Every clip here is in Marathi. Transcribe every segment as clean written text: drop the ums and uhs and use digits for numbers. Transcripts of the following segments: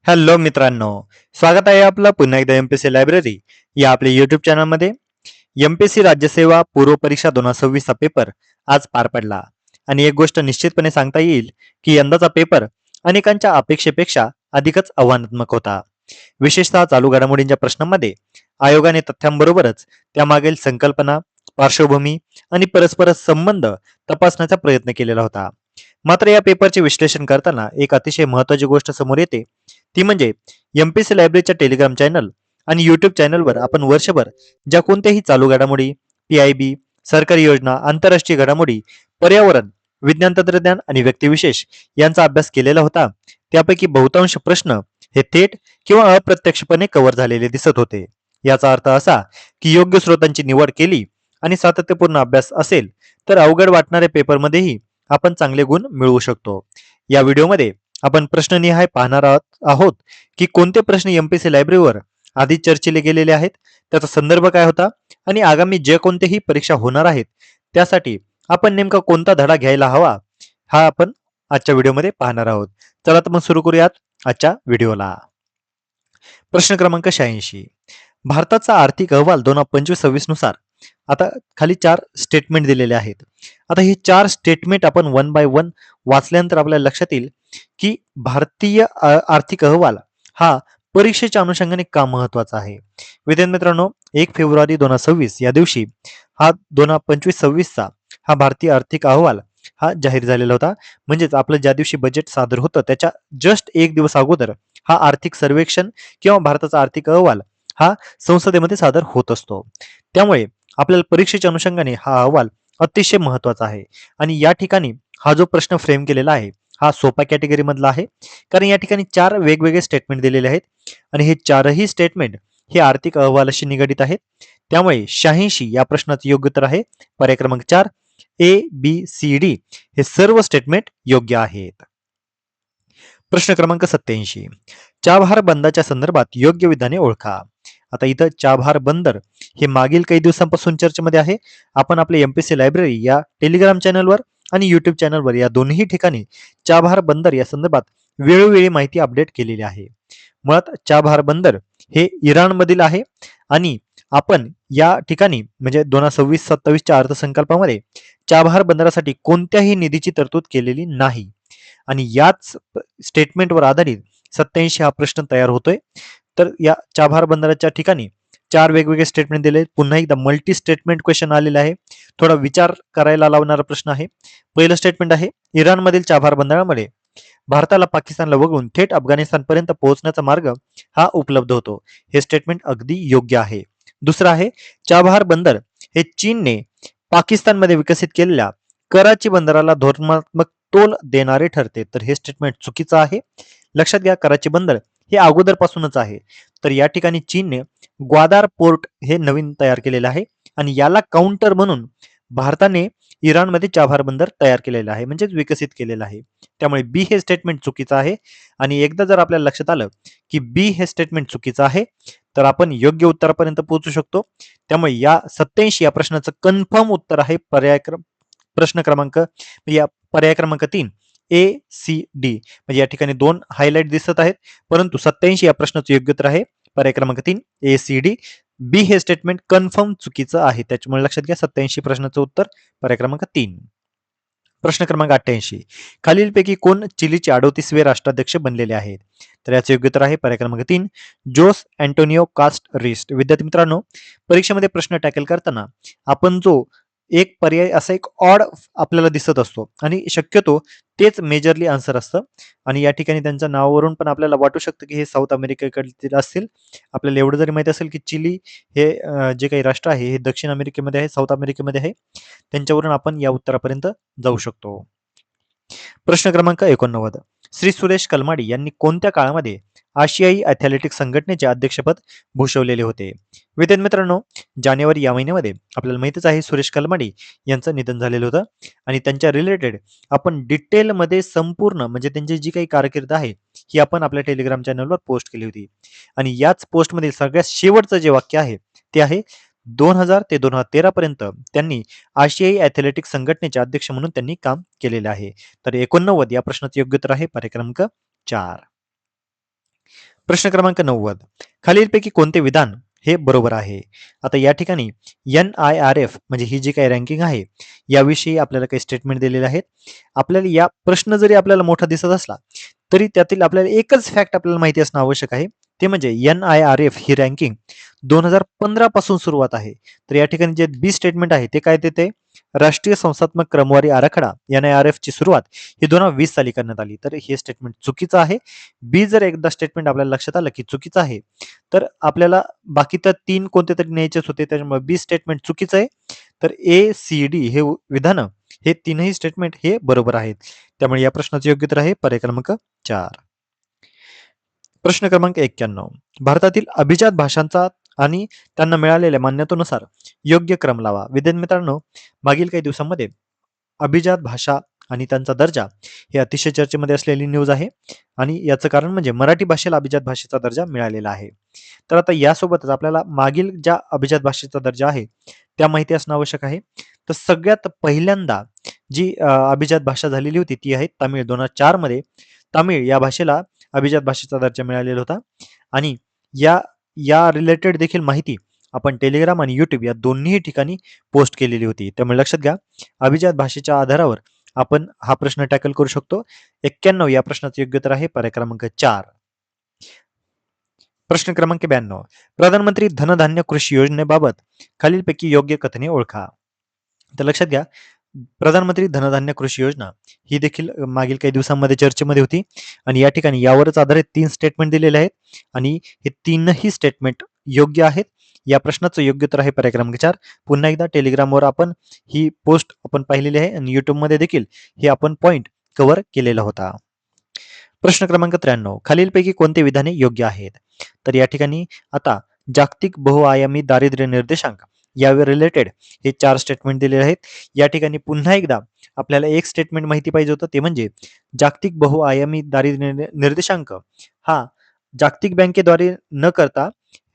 हॅलो मित्रांनो, स्वागत आहे आपलं पुन्हा एकदा एमपीएससी लायब्ररी या आपल्या युट्यूब चॅनलमध्ये. एमपीएससी राज्यसेवा पूर्व परीक्षा 2026 चा पेपर आज पार पडला आणि एक गोष्ट निश्चितपणे सांगता येईल की यंदाचा पेपर अनेकांच्या अपेक्षेपेक्षा अधिकच आव्हानात्मक होता. विशेषतः चालू घडामोडींच्या प्रश्नांमध्ये आयोगाने तथ्यांबरोबरच त्यामागील संकल्पना, पार्श्वभूमी आणि परस्पर संबंध तपासण्याचा प्रयत्न केलेला होता. मात्र या पेपरचे विश्लेषण करताना एक अतिशय महत्त्वाची गोष्ट समोर येते, ती म्हणजे एमपीएससी लायब्ररीच्या टेलिग्राम चॅनल आणि युट्यूब चॅनलवर आपण वर्षभर ज्या कोणत्याही चालू घडामोडी, पीआयबी, सरकारी योजना, आंतरराष्ट्रीय घडामोडी, पर्यावरण, विज्ञान तंत्रज्ञान आणि व्यक्तिविशेष यांचा अभ्यास केलेला होता, त्यापैकी बहुतांश प्रश्न हे थेट किंवा अप्रत्यक्षपणे कव्हर झालेले दिसत होते. याचा अर्थ असा की योग्य स्रोतांची निवड केली आणि सातत्यपूर्ण अभ्यास असेल तर अवघड वाटणाऱ्या पेपरमध्येही आपण चांगले गुण मिळवू शकतो. या व्हिडिओमध्ये आपण प्रश्ननिहाय पाहणार आहोत की कोणते प्रश्न एमपीएससी लायब्ररीवर आधी चर्चिले गेलेले आहेत, त्याचा संदर्भ काय होता आणि आगामी जे कोणतेही परीक्षा होणार आहेत त्यासाठी आपण नेमका कोणता धडा घ्यायला हवा, हा आपण आजच्या व्हिडिओमध्ये पाहणार आहोत. चला तर मग सुरू करूयात आजच्या व्हिडिओला. प्रश्न क्रमांक 86. भारताचा आर्थिक अहवाल 2025-26 नुसार आता खाली 4 स्टेटमेंट दिलेले आहेत. आता हे 4 स्टेटमेंट आपण वन बाय वन वाचल्यानंतर आपल्याला लक्षात येईल की भारतीय आर्थिक अहवाल हा परीक्षेच्या अनुषंगाने का महत्वाचा आहे. विद्यार्थी मित्रांनो, 1 फेब्रुवारी 2026 या दिवशी हा 2025-26 चा हा भारतीय आर्थिक अहवाल हा जाहीर झालेला होता. म्हणजेच आपलं ज्या दिवशी बजेट सादर होतं त्याच्या जस्ट एक दिवस अगोदर हा आर्थिक सर्वेक्षण किंवा भारताचा आर्थिक अहवाल हा संसदेमध्ये सादर होत असतो. त्यामुळे आपल्याला परीक्षेच्या अनुषंगाने हा अहवाल अतिशय महत्वाचा आहे आणि या ठिकाणी हा जो प्रश्न फ्रेम केलेला आहे हा सोपा कॅटेगरी मधला आहे, कारण या ठिकाणी 4 वेगवेगळे स्टेटमेंट दिलेले आहेत आणि हे चारही स्टेटमेंट हे आर्थिक अहवालाशी निगडित आहेत. त्यामुळे 86 या प्रश्नाचं योग्य उत्तर आहे पर्याय क्रमांक 4. ए बी सी डी हे सर्व स्टेटमेंट योग्य आहेत. प्रश्न क्रमांक 87. चाबहार बंदराच्या संदर्भात योग्य विधाने ओळखा. आता इथं चाबहार बंदर हे मागील काही दिवसांपासून चर्चेमध्ये आहे. आपण आपल्या एमपीएससी लायब्ररी या टेलिग्राम चॅनलवर आणि युट्यूब चॅनलवर या दोन्ही ठिकाणी चाबहार बंदर या संदर्भात वेळोवेळी माहिती अपडेट केलेली आहे. मुळात चाबहार बंदर हे इराणमधील आहे आणि आपण या ठिकाणी म्हणजे 2026-27च्या अर्थसंकल्पामध्ये चाबहार बंदरासाठी कोणत्याही निधीची तरतूद केलेली नाही आणि याच स्टेटमेंटवर आधारित 87 हा प्रश्न तयार होतोय. तर या चाबहार बंदराच्या ठिकाणी 4 वेगवेगळे स्टेटमेंट दिले. पुन्हा एकदा मल्टी स्टेटमेंट क्वेश्चन आलेला आहे. थोडा विचार करायला लावणारा प्रश्न आहे. पहिलं स्टेटमेंट आहे, इराणमधील चाबहार बंदरामध्ये भारताला पाकिस्तानला वगळून थेट अफगाणिस्तानपर्यंत पोहोचण्याचा मार्ग हा उपलब्ध होतो. हे स्टेटमेंट अगदी योग्य आहे. दुसरं आहे, चाबहार बंदर हे चीनने पाकिस्तानमध्ये विकसित केलेल्या कराची बंदराला धोरणात्मक तोल देणारे ठरते. तर हे स्टेटमेंट चुकीचं आहे. लक्षात घ्या, कराची बंदर हे अगोदरपासूनच आहे. तर या ठिकाणी चीनने ग्वादार पोर्ट हे नवीन तयार केलेलं आहे आणि याला काउंटर म्हणून भारताने इराणमध्ये चाबहार बंदर तयार केलेलं आहे, म्हणजेच विकसित केलेलं आहे. त्यामुळे बी हे स्टेटमेंट चुकीचं आहे आणि एकदा जर आपल्याला लक्षात आलं की बी हे स्टेटमेंट चुकीचं आहे तर आपण योग्य उत्तरापर्यंत पोहोचू शकतो. त्यामुळे या 87 या प्रश्नाचं कन्फर्म उत्तर आहे प्रश्न क्रमांक या पर्याय क्रमांक 3 ए सी डी. म्हणजे या ठिकाणी 2 हायलाइट दिसत आहेत, परंतु 87 या प्रश्नाचं योग्य उत्तर आहे पर्याय क्रमांक 3 ए सी डी. बी हे स्टेटमेंट कन्फर्म चुकीचं आहे. त्याच्यामुळे लक्षात घ्या 87 प्रश्नाचं उत्तर पर्याय क्रमांक 3. प्रश्न क्रमांक 88. खालीलपैकी कोण चिलीचे 38वे राष्ट्राध्यक्ष बनलेले आहेत. तर याचे योग्य उत्तर आहे पर्याय क्रमांक 3 जोस अँटोनियो कास्ट रिस्ट. विद्यार्थी मित्रांनो, परीक्षेमध्ये प्रश्न टॅकल करताना आपण जो एक पर्याय असा एक ऑड आपल्याला दिसत असतो आणि शक्यतो तेच मेजरली आन्सर असतं आणि या ठिकाणी त्यांच्या नावावरून पण आपल्याला वाटू शकतं की हे साऊथ अमेरिकेकडील असतील. आपल्याला एवढं जरी माहिती असेल की चिली हे जे काही राष्ट्र आहे हे दक्षिण अमेरिकेमध्ये आहे, साऊथ अमेरिकेमध्ये आहे. त्यांच्यावरून आपण या उत्तरापर्यंत जाऊ शकतो. प्रश्न क्रमांक 89. श्री सुरेश कलमाडी यांनी कोणत्या काळामध्ये आशियाई ॲथलेटिक्स संघटनेचे अध्यक्षपद भूषवलेले होते. विद्यार्थी मित्रांनो, जानेवारी या महिन्यामध्ये आपल्याला माहितीच आहे सुरेश कलमाडी यांचं निधन झालेलं होतं आणि त्यांच्या रिलेटेड आपण डिटेलमध्ये संपूर्ण म्हणजे त्यांची जी काही कारकीर्द आहे ही आपण आपल्या टेलिग्राम चॅनलवर पोस्ट केली होती आणि याच पोस्टमधील सगळ्यात शेवटचं जे वाक्य आहे ते आहे 2000 ते 2013 पर्यंत त्यांनी आशियाई ॲथलेटिक्स संघटनेचे अध्यक्ष म्हणून त्यांनी काम केलेले आहे. तर 89 या प्रश्नाचं योग्य उत्तर आहे पर्याय क्रमांक 4. प्रश्न क्रमांक 90. खालीलपैकी कोणते विधान हे बरोबर आहे? आता या ठिकाणी NIRF म्हणजे ही जी काही रँकिंग आहे याविषयी आपल्याला काही स्टेटमेंट दिलेले आहेत. आपल्याला या प्रश्न जरी आपल्याला मोठा दिसत असला तरी त्यातील आपल्याला एकच फॅक्ट आपल्याला माहिती असणं आवश्यक आहे. ते म्हणजे NIRF ही रँकिंग 2015 पासून सुरुवात आहे. तर या ठिकाणी जे बी स्टेटमेंट आहे ते काय देते? राष्ट्रीय संस्थात्मक क्रमवारी आराखडा NIRF ची सुरुवात ही 2020 साली करण्यात आली. तर हे स्टेटमेंट चुकीचं आहे. बी जर एकदा स्टेटमेंट आपल्याला लक्षात आलं की चुकीचं आहे तर आपल्याला बाकी तर 3 कोणते तरी न्यायचेच होते. त्याच्यामुळे बी स्टेटमेंट चुकीचं आहे. तर A, C, D हे विधानं हे तीनही स्टेटमेंट हे बरोबर आहेत. त्यामुळे या प्रश्नाचे योग्य उत्तर आहे पर्याय क्रमांक 4. प्रश्न क्रमांक 91. भारतातील अभिजात भाषांचा आणि त्यांना मिळालेल्या मान्यतेनुसार योग्य क्रम लावा. विद्यार्थी मित्रांनो, मागील काही दिवसांमध्ये अभिजात भाषा आणि त्यांचा दर्जा हे अतिशय चर्चेमध्ये असलेली न्यूज आहे आणि याचं कारण म्हणजे मराठी भाषेला अभिजात भाषेचा दर्जा मिळालेला आहे. तर आता यासोबतच आपल्याला मागील ज्या अभिजात भाषेचा दर्जा आहे त्या माहिती असणं आवश्यक आहे. तर सगळ्यात पहिल्यांदा जी अभिजात भाषा झालेली होती ती आहे तमिळ. 2004 मध्ये तमिळ या भाषेला अभिजात भाषेचा दर्जा मिळालेला होता आणि या या रिलेटेड देखील माहिती आपण टेलिग्राम आणि युट्यूब या दोन्ही ठिकाणी पोस्ट केलेली होती. त्यामुळे लक्षात घ्या, अभिजात भाषेच्या आधारावर आपण हा प्रश्न टॅकल करू शकतो. 91 या प्रश्नाचं योग्य उत्तर आहे पर्याय क्रमांक 4. प्रश्न क्रमांक 92. प्रधानमंत्री धनधान्य कृषी योजनेबाबत खालीलपैकी योग्य कथने ओळखा. तर लक्षात घ्या, प्रधानमंत्री धनधान्य कृषी योजना ही देखील मागील काही दिवसांमध्ये चर्चेमध्ये होती आणि या ठिकाणी यावरच आधारित 3 स्टेटमेंट दिलेले आहेत आणि हे तीनही स्टेटमेंट योग्य आहेत. या प्रश्नाचं योग्य उत्तर आहे पर्याय क्रमांक 4. पुन्हा एकदा टेलिग्रामवर आपण ही पोस्ट आपण पाहिलेली आहे आणि युट्यूबमध्ये देखील हे आपण पॉइंट कव्हर केलेला होता. प्रश्न क्रमांक 93. खालीलपैकी कोणते विधाने योग्य आहेत? तर या ठिकाणी आता जागतिक बहुआयामी दारिद्र्य निर्देशांक यावर रिलेटेड हे 4 स्टेटमेंट दिलेले आहेत. या ठिकाणी पुन्हा एकदा आपल्याला एक स्टेटमेंट माहिती पाहिजे होतं ते म्हणजे जागतिक बहुआयामी दारिद्र्य निर्देशांक हा जागतिक बँकेद्वारे न करता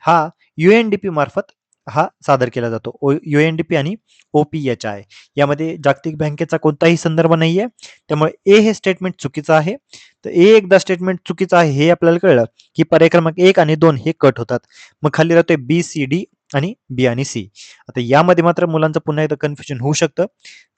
हा UNDP मार्फत हा सादर केला जातो. UNDP आणि OPHI यामध्ये जागतिक बँकेचा कोणताही संदर्भ नाहीये. त्यामुळे ए हे स्टेटमेंट चुकीचं आहे. तर ए एकदा स्टेटमेंट चुकीचं आहे हे आपल्याला कळलं की पर्याय क्रमांक 1 आणि 2 हे कट होतात. मग खाली राहतोय B, C, D आणि B आणि C. आता यामध्ये मात्र मुलांचं पुन्हा एकदा कन्फ्युजन होऊ शकतं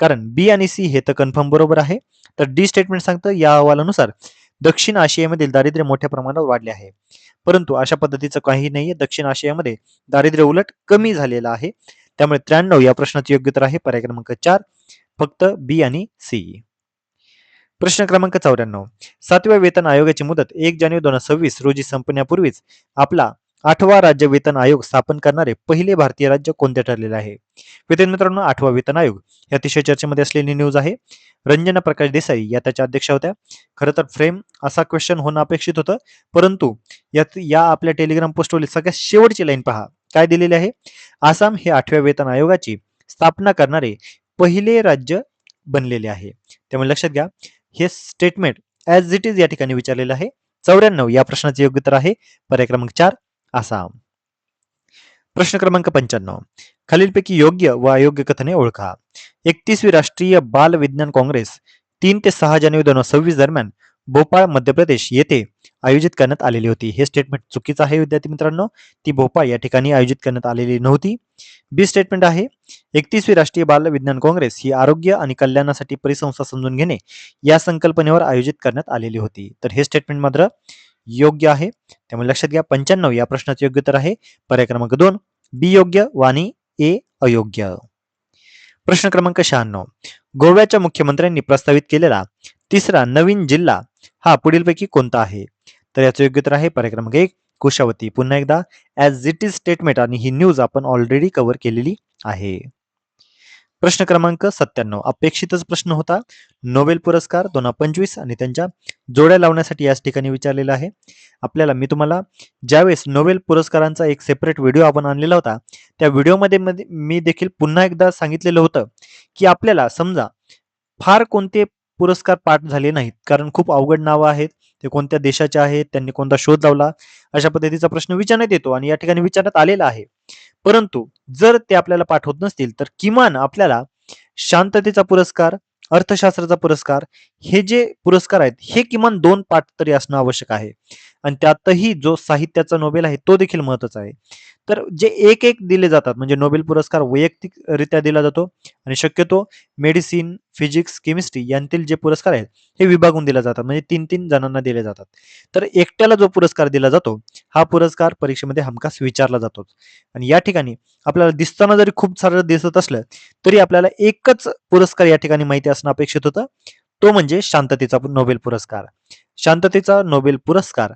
कारण B आणि C हे तर कन्फर्म बरोबर आहे. तर डी स्टेटमेंट सांगतं या अहवालानुसार दक्षिण आशियामधील दारिद्र्य मोठ्या प्रमाणावर वाढले आहे. परंतु अशा पद्धतीचं काही नाहीये. दक्षिण आशियामध्ये दारिद्र्य उलट कमी झालेलं आहे. त्यामुळे 93 या प्रश्नाचे योग्य उत्तर आहे पर्याय क्रमांक 4 फक्त B आणि C. प्रश्न क्रमांक 94. 7व्या वेतन आयोगाची मुदत 1 जानेवारी 2026 रोजी संपण्यापूर्वीच आपला 8वा राज्य वेतन आयोग स्थापन करणारे पहिले भारतीय राज्य कोणते ठरलेले आहे? विद्यार्थी मित्रांनो, 8वा वेतन आयोग ही अतिशय चर्चेमध्ये असलेली न्यूज आहे. रंजना प्रकाश देसाई या त्याच्या अध्यक्ष होत्या. खरं तर फ्रेम असा क्वेश्चन होणं अपेक्षित होतं, परंतु या आपल्या टेलिग्राम पोस्टवरील सगळ्यात शेवटची लाईन पहा काय दिलेली आहे. आसाम हे 8व्या वेतन आयोगाची स्थापना करणारे पहिले राज्य बनलेले आहे. त्यामुळे लक्षात घ्या, हे स्टेटमेंट ॲज इट इज या ठिकाणी विचारलेलं आहे. 94 या प्रश्नाचे योग्य उत्तर आहे पर्याय क्रमांक 4 आसाम. प्रश्न क्रमांक 95. खालीलपैकी योग्य व अयोग्य कथने ओळखा. 31वी राष्ट्रीय बाल विज्ञान काँग्रेस 3 ते 6 जानेवारी 2026 दरम्यान भोपाळ मध्य प्रदेश येथे आयोजित करण्यात आलेली होती. हे स्टेटमेंट चुकीचं आहे विद्यार्थी मित्रांनो. ती भोपाळ या ठिकाणी आयोजित करण्यात आलेली नव्हती. बी स्टेटमेंट आहे 31वी राष्ट्रीय बाल विज्ञान काँग्रेस ही आरोग्य आणि कल्याणासाठी परिसंस्था समजून घेणे या संकल्पनेवर आयोजित करण्यात आलेली होती. तर हे स्टेटमेंट मात्र योग्य आहे. त्यामुळे लक्षात घ्या 95 या प्रश्नाचे योग्य उत्तर आहे पर्याय क्रमांक 2 बी योग्य व आणि ए अयोग्य. प्रश्न क्रमांक 96. गोव्याच्या मुख्यमंत्र्यांनी प्रस्तावित केलेला तिसरा नवीन जिल्हा हा पुढीलपैकी कोणता आहे? तर याचं योग्य उत्तर आहे पर्याय क्रमांक 1 कुशावती. पुन्हा एकदा ॲज इट इज स्टेटमेंट आणि ही न्यूज आपण ऑलरेडी कव्हर केलेली आहे. प्रश्न क्रमांक 97. अपेक्षितच प्रश्न होता. नोबेल पुरस्कार 2025 आणि त्यांच्या जोड्या लावण्यासाठी याच ठिकाणी विचारलेला आहे. आपल्याला मी तुम्हाला ज्यावेळेस नोबेल पुरस्कारांचा एक सेपरेट व्हिडिओ आपण आणलेला होता त्या व्हिडिओमध्ये मी देखील पुन्हा एकदा सांगितलेलं होतं की आपल्याला समजा फार कोणते पुरस्कार पाठ झाले नाहीत कारण खूप अवघड नावं आहेत, ते कोणत्या देशाचे आहेत, त्यांनी कोणता शोध लावला, अशा पद्धतीचा प्रश्न विचारण्यात येतो आणि या ठिकाणी विचारण्यात आलेला आहे. परंतु जर ते आपल्याला पाठ होत नसतील तर किमान आपल्याला शांततेचा पुरस्कार, अर्थशास्त्राचा पुरस्कार हे जे पुरस्कार आहेत हे किमान 2 पाठ तरी असणं आवश्यक आहे आणि त्यातही जो साहित्याचा नोबेल आहे तो देखील महत्त्वाचा आहे. तर जे एक दिले जातात म्हणजे नोबेल पुरस्कार वैयक्तिकरित्या दिला जातो आणि शक्यतो मेडिसिन, फिजिक्स, केमिस्ट्री यांतील जे पुरस्कार आहेत हे विभागून दिले जातात म्हणजे 3-3 जणांना दिले जातात. तर एकट्याला जो पुरस्कार दिला जातो हा पुरस्कार परीक्षेमध्ये हमखास विचारला जातोच. आणि या ठिकाणी आपल्याला दिसताना जरी खूप सारं दिसत असलं तरी आपल्याला एकच पुरस्कार या ठिकाणी माहिती असणं अपेक्षित होतं. तो म्हणजे शांततेचा नोबेल पुरस्कार. शांततेचा नोबेल पुरस्कार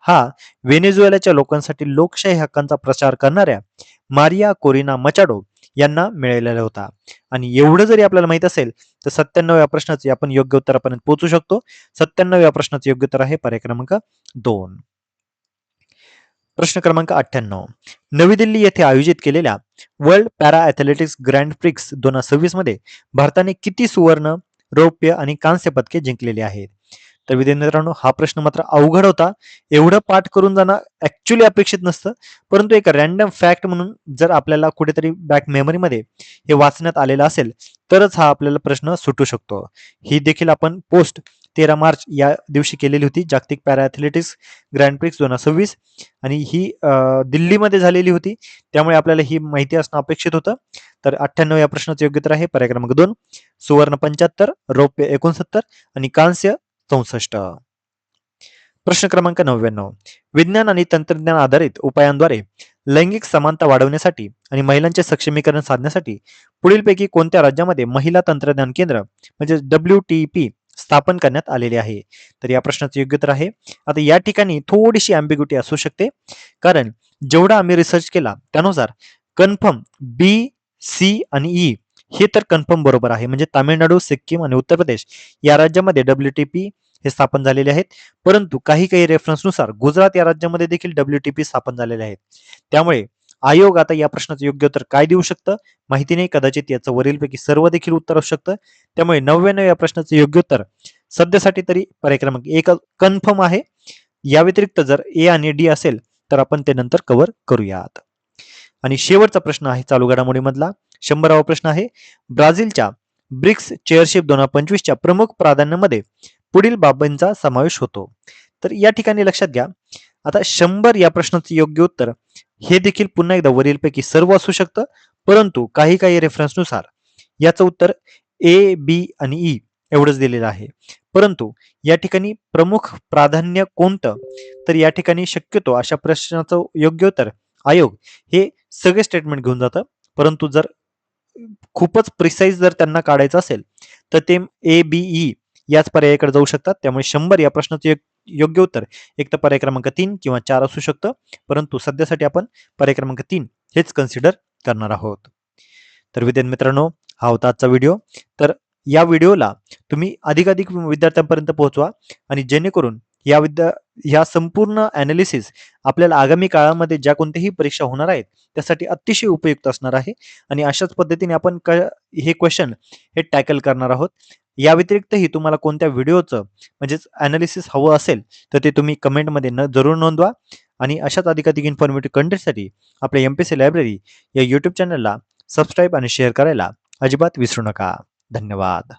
हा व्हेनेझुएलाच्या लोकांसाठी लोकशाही हक्कांचा प्रचार करणाऱ्या मारिया कोरिना मचाडो यांना मिळालेला होता. आणि एवढं जरी आपल्याला माहित असेल तर 97व्या प्रश्नाचे आपण योग्य उत्तरापर्यंत पोहोचू शकतो. 97व्या प्रश्नाचे योग्य उत्तर आहे पर्याय क्रमांक 2. प्रश्न क्रमांक 98. नवी दिल्ली येथे आयोजित केलेल्या world para athletics grand prix 2026 मध्ये भारताने किती सुवर्ण, रौप्य आणि कांस्य पदके जिंकलेली आहेत? तर विद्यार्थी मित्रांनो हा प्रश्न मात्र अवघड होता. एवढं पाठ करून जाणं ऍक्च्युली अपेक्षित नसतं. परंतु एक रॅन्डम फॅक्ट म्हणून जर आपल्याला कुठेतरी बॅक मेमरीमध्ये हे वाचण्यात आलेलं असेल तरच हा आपल्याला प्रश्न सुटू शकतो. ही देखील आपण पोस्ट 13 मार्च या दिवशी केलेली होती जागतिक पॅरा ॲथलेटिक्स ग्रँड प्रिक्स 2026 आणि ही दिल्लीमध्ये झालेली होती. त्यामुळे आपल्याला ही माहिती असणं अपेक्षित होतं. तर 98 या प्रश्नाचं योग्य उत्तर आहे पर्याय क्रमांक 2. सुवर्ण 75, रौप्य 69 आणि कांस्य 64. प्रश्न क्रमांक 99. विज्ञान आणि तंत्रज्ञान आधारित उपायांद्वारे लैंगिक समानता वाढवण्यासाठी आणि महिलांचे सक्षमीकरण साधण्यासाठी पुढीलपैकी कोणत्या राज्यामध्ये महिला तंत्रज्ञान केंद्र म्हणजे WTP स्थापन करण्यात आलेले आहे? तर या प्रश्नाचं योग्य उत्तर आहे. आता या ठिकाणी थोडीशी अँबिग्युटी असू शकते कारण जेवढा आम्ही रिसर्च केला त्यानुसार कन्फर्म बी, सी आणि ई हे तर कन्फर्म बरोबर आहे. म्हणजे तामिळनाडू, सिक्कीम आणि उत्तर प्रदेश या राज्यामध्ये WTP हे स्थापन झालेले आहेत. परंतु काही रेफरन्सनुसार गुजरात या राज्यामध्ये देखील WTP स्थापन झालेले आहेत. त्यामुळे आयोग आता या प्रश्नाचं योग्य उत्तर काय देऊ शकतं माहिती नाही. कदाचित याचं वरीलपैकी सर्व देखील उत्तर असू शकतं. त्यामुळे 99 या प्रश्नाचं योग्य उत्तर सध्यासाठी तरी पर्याय क्रमांक 1 कन्फर्म आहे. या व्यतिरिक्त जर ए आणि डी असेल तर आपण ते नंतर कव्हर करूयात. आणि शेवटचा प्रश्न आहे चालू घडामोडीमधला 100वा प्रश्न आहे. ब्राझीलच्या ब्रिक्स चेअरशिप 2025च्या प्रमुख प्राधान्यामध्ये पुढील बाबींचा समावेश होतो. तर या ठिकाणी लक्षात घ्या आता 100 या प्रश्नाचं योग्य उत्तर हे देखील पुन्हा एकदा वरीलपैकी सर्व असू शकतं. परंतु काही रेफरन्सनुसार याचं उत्तर ए, बी आणि ई एवढंच दिलेलं आहे. परंतु या ठिकाणी प्रमुख प्राधान्य कोणतं तर या ठिकाणी शक्यतो अशा प्रश्नाचं योग्य उत्तर आयोग हे सगळे स्टेटमेंट घेऊन जातं. परंतु जर खूपच प्रिसाईज जर त्यांना काढायचं असेल तर ते ए, बी, ई याच पर्यायाकडे जाऊ शकतात. त्यामुळे 100 या प्रश्नाचं योग्य उत्तर एक तर पर्याय क्रमांक 3 किंवा 4 असू शकतं. परंतु सध्यासाठी आपण पर्याय क्रमांक 3 हेच कन्सिडर करणार आहोत. तर विद्यार्थी मित्रांनो हा होता आजचा व्हिडिओ. तर या व्हिडिओला तुम्ही अधिकाधिक विद्यार्थ्यांपर्यंत पोहोचवा आणि जेणेकरून या संपूर्ण ॲनालिसिस आपल्याला आगामी काळामध्ये ज्या कोणत्याही परीक्षा होणार आहेत त्यासाठी अतिशय उपयुक्त असणार आहे. आणि अशाच पद्धतीने आपण हे क्वेश्चन हे टॅकल करणार आहोत. या व्यतिरिक्तही तुम्हाला कोणत्या व्हिडिओचं म्हणजेच ॲनालिसिस हवं असेल तर ते तुम्ही कमेंटमध्ये जरूर नोंदवा. आणि अशाच अधिकाधिक इन्फॉर्मेटिव्ह कंटेंटसाठी आपल्या MPSC लायब्ररी या यूट्यूब चॅनलला सबस्क्राईब आणि शेअर करायला अजिबात विसरू नका. धन्यवाद.